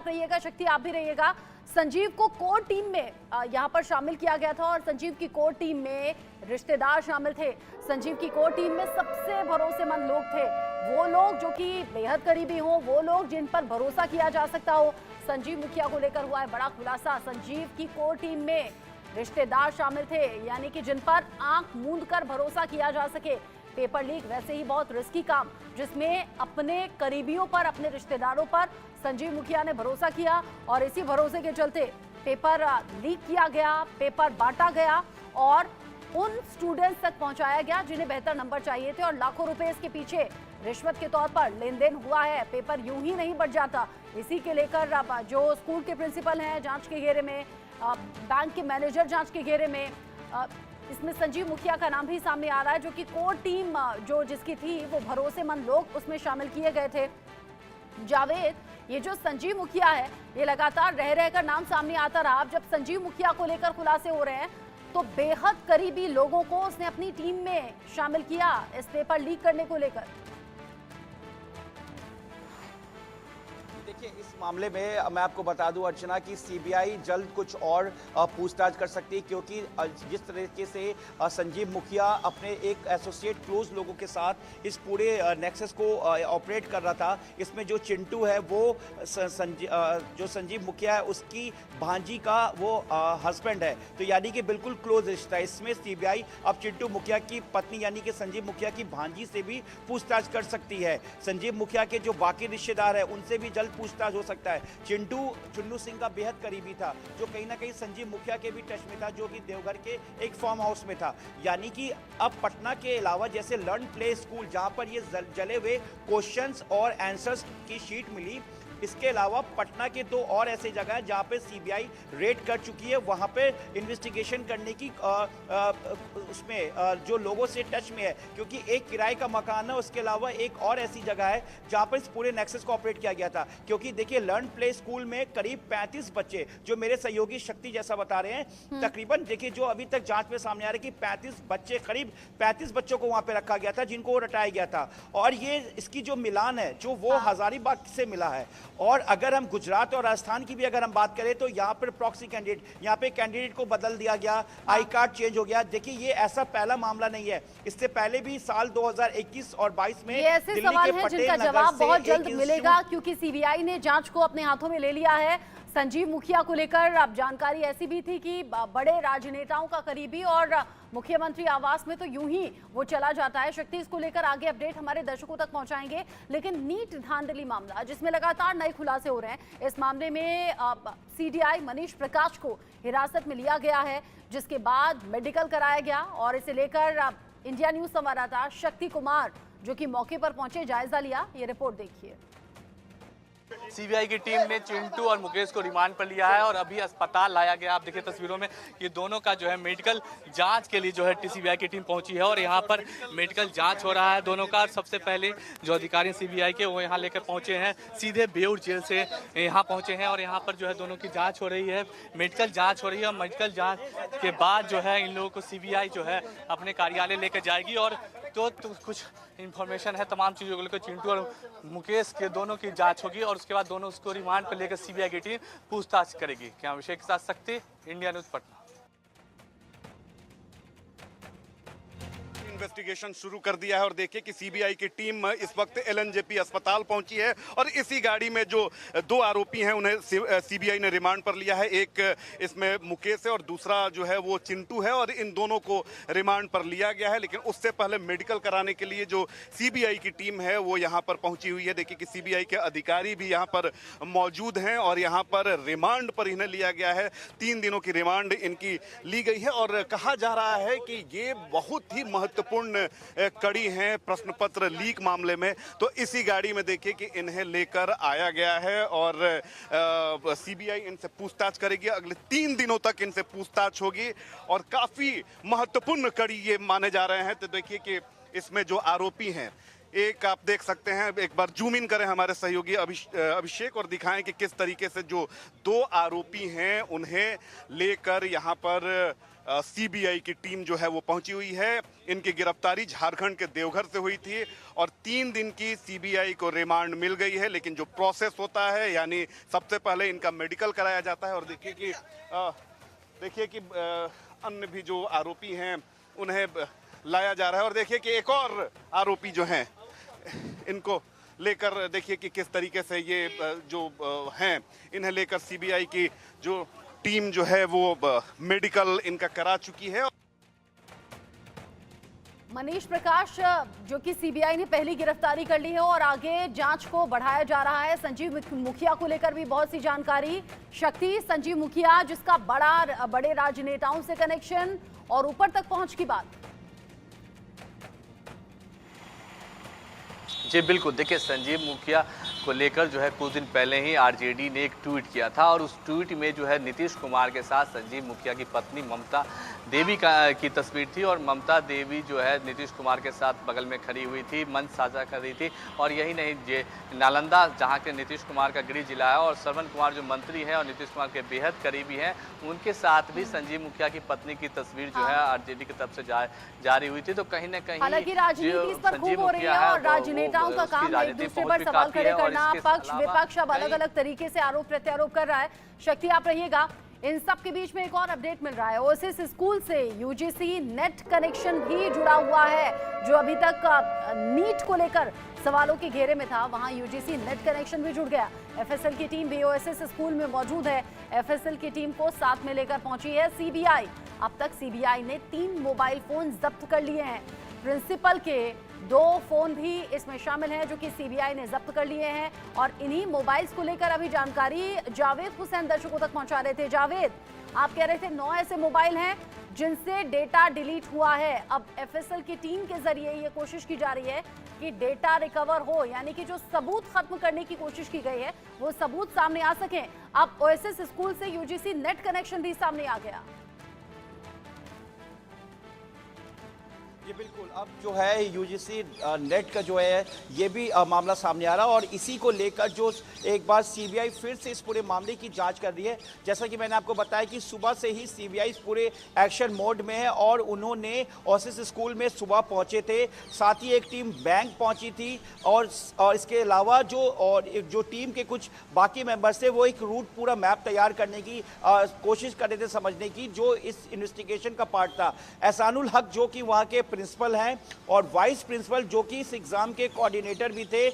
रहिएगा, शक्ति आप भी रहिएगा। संजीव को कोर टीम में यहां पर शामिल किया गया था और संजीव की कोर टीम में रिश्तेदार शामिल थे। संजीव की कोर टीम में सबसे भरोसेमंद लोग थे, वो लोग जो कि बेहद करीबी हो, वो लोग जिन पर भरोसा किया जा सकता हो। संजीव मुखिया को लेकर हुआ है बड़ा खुलासा। संजीव की कोर टीम में रिश्तेदार शामिल थे, यानी कि जिन पर आंख मूंद कर भरोसा किया जा सके। पेपर लीक वैसे ही बहुत रिस्की काम, जिसमें अपने करीबियों पर, अपने रिश्तेदारों पर संजीव मुखिया ने भरोसा किया और इसी भरोसे के चलते पेपर लीक किया गया, पेपर बांटा गया और उन स्टूडेंट्स तक पहुंचाया गया जिन्हें बेहतर नंबर चाहिए थे और लाखों रुपए इसके पीछे रिश्वत के तौर पर लेन देन हुआ है। पेपर यूं ही नहीं बढ़ जाता। इसी के लेकर जो स्कूल के प्रिंसिपल हैं जांच के घेरे में, बैंक के मैनेजर जांच के घेरे में, इसमें संजीव मुखिया का नाम भी सामने आ रहा है, जो कि कोर टीम जो जिसकी थी वो भरोसेमंद लोग उसमें शामिल किए गए थे। जावेद, ये जो संजीव मुखिया है ये लगातार रह रहकर नाम सामने आता रहा। अब जब संजीव मुखिया को लेकर खुलासे हो रहे हैं तो बेहद करीबी लोगों को उसने अपनी टीम में शामिल किया इस पेपर लीक करने को लेकर। देखिए, इस मामले में मैं आपको बता दूं अर्चना की सीबीआई जल्द कुछ और पूछताछ कर सकती है, क्योंकि जिस तरीके से संजीव मुखिया अपने एक एसोसिएट क्लोज लोगों के साथ इस पूरे नेक्सस को ऑपरेट कर रहा था। इसमें जो चिंटू है वो जो संजीव मुखिया है उसकी भांजी का वो हस्बैंड है, तो यानी कि बिल्कुल क्लोज रिश्ता है। इसमें सीबीआई अब चिंटू मुखिया की पत्नी यानी कि संजीव मुखिया की भांजी से भी पूछताछ कर सकती है। संजीव मुखिया के जो बाकी रिश्तेदार है उनसे भी जल्द पूछताछ हो सकता है। चुन्नू सिंह का बेहद करीबी था, जो कहीं ना कहीं संजीव मुखिया के भी टच में था, जो कि देवघर के एक फार्म हाउस में था। यानी कि अब पटना के अलावा जैसे लर्न प्ले स्कूल जहां पर ये जले हुए क्वेश्चंस और आंसर्स की शीट मिली, इसके अलावा पटना के दो और ऐसे जगह हैं जहां पे सीबीआई रेड कर चुकी है। वहां पे इन्वेस्टिगेशन करने की उसमें जो लोगों से टच में है, क्योंकि एक किराए का मकान है, उसके अलावा एक और ऐसी जगह है जहां पर इस पूरे नेक्सस को ऑपरेट किया गया था। क्योंकि देखिए, लर्न प्ले स्कूल में करीब 35 बच्चे, जो मेरे सहयोगी शक्ति जैसा बता रहे हैं, तकरीबन देखिए जो अभी तक जांच में सामने आ रहा है कि 35 बच्चे, करीब 35 बच्चों को वहां पे रखा गया था जिनको रटाया गया था। और ये इसकी जो मिलान है जो वो हजारीबाग से मिला है। और अगर हम गुजरात और राजस्थान की भी अगर हम बात करें तो यहाँ पर प्रॉक्सी कैंडिडेट, यहाँ पे कैंडिडेट को बदल दिया गया, आई कार्ड चेंज हो गया। देखिए, ये ऐसा पहला मामला नहीं है, इससे पहले भी साल 2021 और 22 में ये ऐसे सवाल हैं जिनका जवाब बहुत जल्द मिलेगा, क्योंकि सीबीआई ने जांच को अपने हाथों में ले लिया है। संजीव मुखिया को लेकर अब जानकारी ऐसी भी थी कि बड़े राजनेताओं का करीबी और मुख्यमंत्री आवास में तो यूं ही वो चला जाता है। शक्ति, इसको लेकर आगे अपडेट हमारे दर्शकों तक पहुंचाएंगे। लेकिन नीट धांधली मामला, जिसमें लगातार नए खुलासे हो रहे हैं, इस मामले में सीडीआई मनीष प्रकाश को हिरासत में लिया गया है, जिसके बाद मेडिकल कराया गया और इसे लेकर इंडिया न्यूज संवाददाता शक्ति कुमार जो कि मौके पर पहुंचे, जायजा लिया। ये रिपोर्ट देखिए। सीबीआई की टीम ने चिंटू और मुकेश को रिमांड पर लिया है और अभी अस्पताल लाया गया। आप देखिए तस्वीरों में, ये दोनों का जो है मेडिकल जांच के लिए जो है सीबीआई की टीम पहुंची है और यहाँ पर मेडिकल जांच हो रहा है दोनों का। सबसे पहले जो अधिकारी सीबीआई के वो यहाँ लेकर पहुंचे हैं, सीधे बेउर जेल से यहाँ पहुंचे हैं और यहाँ पर जो है दोनों की जाँच हो रही है, मेडिकल जाँच हो रही है। और मेडिकल जाँच के बाद जो है इन लोगों को सीबीआई जो है अपने कार्यालय लेकर जाएगी और तो कुछ इन्फॉर्मेशन है तमाम चीज़ों को लेकर चिंटू और मुकेश के दोनों की जांच होगी और उसके बाद दोनों उसको रिमांड पर लेकर सीबीआई की टीम पूछताछ करेगी। क्या विषय के साथ शक्ति, इंडिया न्यूज़ पटना। इन्वेस्टिगेशन शुरू कर दिया है और देखिए कि सीबीआई की टीम इस वक्त एलएनजेपी अस्पताल पहुंची है और इसी गाड़ी में जो दो आरोपी हैं उन्हें सीबीआई ने रिमांड पर लिया है। एक इसमें मुकेश है और दूसरा जो है वो चिंटू है और इन दोनों को रिमांड पर लिया गया है। लेकिन उससे पहले मेडिकल कराने के लिए जो सीबीआई की टीम है वो यहाँ पर पहुंची हुई है। देखिए कि सीबीआई के अधिकारी भी यहाँ पर मौजूद हैं और यहाँ पर रिमांड पर इन्हें लिया गया है। 3 दिनों की रिमांड इनकी ली गई है और कहा जा रहा है कि ये बहुत ही महत्वपूर्ण कड़ी हैं प्रश्न पत्र लीक मामले में। तो इसी गाड़ी में देखिए कि इन्हें लेकर आया गया है और सीबीआई इनसे पूछताछ करेगी। अगले 3 दिनों तक इनसे पूछताछ होगी और काफी महत्वपूर्ण कड़ी ये माने जा रहे हैं। तो देखिए कि इसमें जो आरोपी हैं एक आप देख सकते हैं, एक बार जूम इन करें हमारे सहयोगी अभिषेक और दिखाएं कि किस तरीके से जो 2 आरोपी हैं उन्हें लेकर यहाँ पर सीबीआई की टीम जो है वो पहुंची हुई है। इनकी गिरफ्तारी झारखंड के देवघर से हुई थी और 3 दिन की सीबीआई को रिमांड मिल गई है। लेकिन जो प्रोसेस होता है, यानी सबसे पहले इनका मेडिकल कराया जाता है और देखिए कि अन्य भी जो आरोपी हैं उन्हें लाया जा रहा है। और देखिए कि एक और आरोपी जो हैं इनको लेकर देखिए कि किस तरीके से ये जो हैं इन्हें लेकर सीबीआई की जो टीम जो है वो मेडिकल इनका करा चुकी है। मनीष प्रकाश, जो कि सीबीआई ने पहली गिरफ्तारी कर ली है और आगे जांच को बढ़ाया जा रहा है। संजीव मुखिया को लेकर भी बहुत सी जानकारी। शक्ति, संजीव मुखिया जिसका बड़े राजनेताओं से कनेक्शन और ऊपर तक पहुंच की बात। जी बिल्कुल, देखिए संजीव मुखिया को लेकर जो है कुछ दिन पहले ही आरजेडी ने एक ट्वीट किया था और उस ट्वीट में जो है नीतीश कुमार के साथ संजीव मुखिया की पत्नी ममता देवी की तस्वीर थी और ममता देवी जो है नीतीश कुमार के साथ बगल में खड़ी हुई थी, मंच साझा कर रही थी। और यही नहीं, ये नालंदा जहां के नीतीश कुमार का गृह जिला है और श्रवण कुमार जो मंत्री हैं और नीतीश कुमार के बेहद करीबी हैं, उनके साथ भी संजीव मुखिया की पत्नी की तस्वीर जो है आरजेडी की तरफ से जारी हुई थी। तो कहीं ना कहीं हालांकि राजनीति इस पर खूब हो रही है और राजनेताओं का काम एक दूसरे पर सवाल खड़े करना, पक्ष विपक्ष अब अलग अलग तरीके से आरोप प्रत्यारोप कर रहा है। शक्ति, आप रहिएगा। इन सब के बीच में एक और अपडेट मिल रहा है। ओएसिस स्कूल से यूजीसी नेट कनेक्शन भी जुड़ा हुआ है, जो अभी तक नीट को लेकर सवालों के घेरे में था, वहां यूजीसी नेट कनेक्शन भी जुड़ गया। एफएसएल की टीम भी ओएसिस स्कूल में मौजूद है। एफएसएल की टीम को साथ में लेकर पहुंची है सीबीआई। अब तक सीबीआई ने 3 मोबाइल फोन जब्त कर लिए हैं। प्रिंसिपल के 2 फोन भी इसमें शामिल हैं, जो कि सीबीआई ने जब्त कर लिए हैं। और इन्हीं मोबाइल्स को लेकर अभी जानकारी जावेद हुसैन दर्शकों तक पहुंचा रहे थे। जावेद, आप कह रहे थे 9 ऐसे मोबाइल हैं जिनसे डेटा डिलीट हुआ है। अब एफएसएल की टीम के जरिए ये कोशिश की जा रही है कि डेटा रिकवर हो, यानी कि जो सबूत खत्म करने की कोशिश की गई है वो सबूत सामने आ सकें। अब ओएसिस स्कूल से यूजीसी नेट कनेक्शन भी सामने आ गया। ये बिल्कुल, अब जो है यूजीसी नेट का जो है ये भी मामला सामने आ रहा है और इसी को लेकर जो एक बार सीबीआई फिर से इस पूरे मामले की जांच कर रही है। जैसा कि मैंने आपको बताया कि सुबह से ही सीबीआई इस पूरे एक्शन मोड में है और उन्होंने ओएसिस स्कूल में सुबह पहुंचे थे। साथ ही एक टीम बैंक पहुंची थी और इसके अलावा जो टीम के कुछ बाकी मेंबर्स थे वो एक रूट पूरा मैप तैयार करने की कोशिश कर रहे थे, समझने की, जो इस इन्वेस्टिगेशन का पार्ट था। एहसानुल हक जो कि वहाँ के प्रिंसिपल हैं और वाइस प्रिंसिपल जो कि इस एग्जाम के कोऑर्डिनेटर भी थे,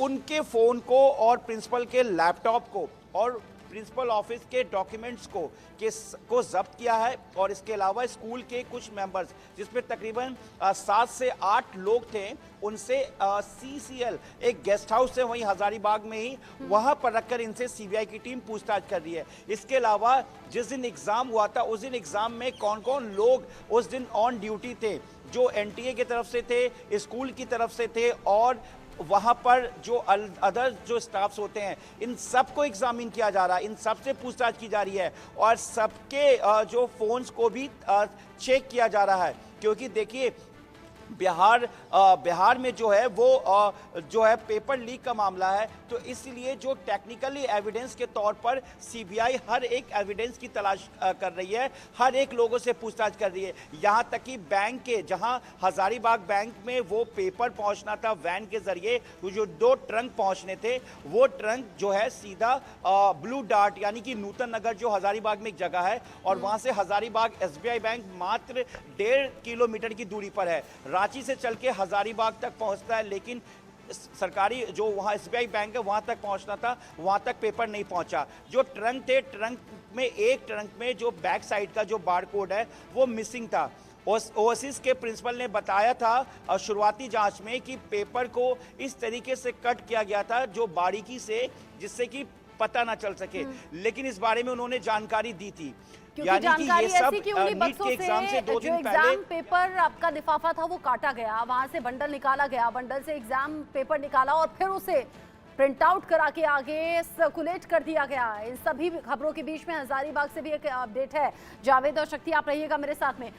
उनके फोन को और प्रिंसिपल के लैपटॉप को और प्रिंसिपल ऑफिस के डॉक्यूमेंट्स को जब्त किया है। और इसके अलावा स्कूल के कुछ मेंबर्स, जिसमें तकरीबन 7 से 8 लोग थे, उनसे सीसीएल एक गेस्ट हाउस है वहीं हजारीबाग में ही, वहां पर रखकर इनसे सीबीआई की टीम पूछताछ कर रही है। इसके अलावा जिस दिन एग्जाम हुआ था उस दिन एग्जाम में कौन कौन लोग उस दिन ऑन ड्यूटी थे, जो एनटीए की तरफ से थे, स्कूल की तरफ से थे और वहां पर जो अदर जो स्टाफ्स होते हैं, इन सबको एग्जामिन किया जा रहा है, इन सब से पूछताछ की जा रही है और सबके जो फोन्स को भी चेक किया जा रहा है। क्योंकि देखिए बिहार में जो है वो जो है पेपर लीक का मामला है, तो इसलिए जो टेक्निकली एविडेंस के तौर पर सीबीआई हर एक एविडेंस की तलाश कर रही है, हर एक लोगों से पूछताछ कर रही है। यहाँ तक कि बैंक के, जहाँ हजारीबाग बैंक में वो पेपर पहुँचना था वैन के जरिए, जो 2 ट्रंक पहुँचने थे, वो ट्रंक जो है सीधा ब्लू डार्ट यानी कि नूतन नगर जो हजारीबाग में एक जगह है और वहाँ से हजारीबाग एसबीआई बैंक मात्र 1.5 किलोमीटर की दूरी पर है। रांची से चल के हजारीबाग तक पहुंचता है, लेकिन सरकारी जो वहाँ एसबीआई बैंक है वहाँ तक पहुंचना था, वहाँ तक पेपर नहीं पहुंचा। जो ट्रंक थे, ट्रंक में एक ट्रंक में जो बैक साइड का जो बार कोड है वो मिसिंग था। ओएसिस के प्रिंसिपल ने बताया था शुरुआती जांच में कि पेपर को इस तरीके से कट किया गया था जो बारीकी से, जिससे कि पता ना चल सके, लेकिन इस बारे में उन्होंने जानकारी दी थी। क्योंकि जानकारी ऐसी कि उन्हीं बक्सों से जो एग्जाम पेपर आपका लिफाफा था वो काटा गया, वहां से बंडल निकाला गया, बंडल से एग्जाम पेपर निकाला और फिर उसे प्रिंट आउट करा के आगे सर्कुलेट कर दिया गया। इन सभी खबरों के बीच में हजारीबाग से भी एक अपडेट है। जावेद और शक्ति, आप रहिएगा मेरे साथ में।